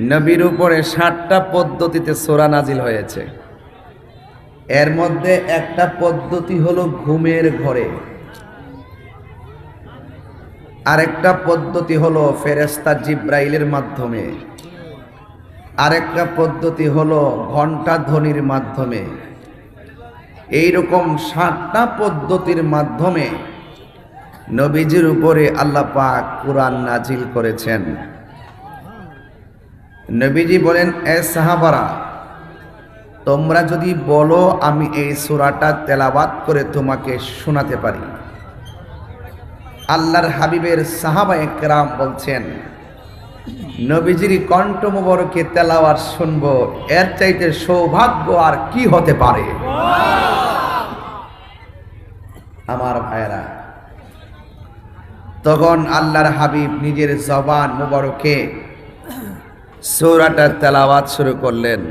নবীর উপরে 60টা পদ্ধতিতে সূরা নাজিল হয়েছে। এর মধ্যে একটা পদ্ধতি হলো ঘুমের ঘরে, আরেকটা পদ্ধতি হলো ফেরেশতা জিব্রাইলের মাধ্যমে, আরেকটা পদ্ধতি হলো ঘণ্টা ধ্বনির মাধ্যমে। এইরকম 60টা পদ্ধতির মাধ্যমে নবীজির উপরে আল্লাহ পাক কুরআন নাজিল করেছেন। নবীজি বলেন, এ সাহাবারা, তোমরা যদি বলো আমি এই সূরাটা তেলাওয়াত করে তোমাকে শোনাতে পারি। আল্লাহর হাবিবের সাহাবায়ে কেরাম বলছেন, নবীজির কণ্ঠ মুবারকে তেলাওয়াত শুনবো, এর চাইতে সৌভাগ্য আর কি হতে পারে? আমার ভাইরা, তখন আল্লাহর হাবিব নিজের জবান মুবারকে সূরাটা তেলাওয়াত শুরু করলেন।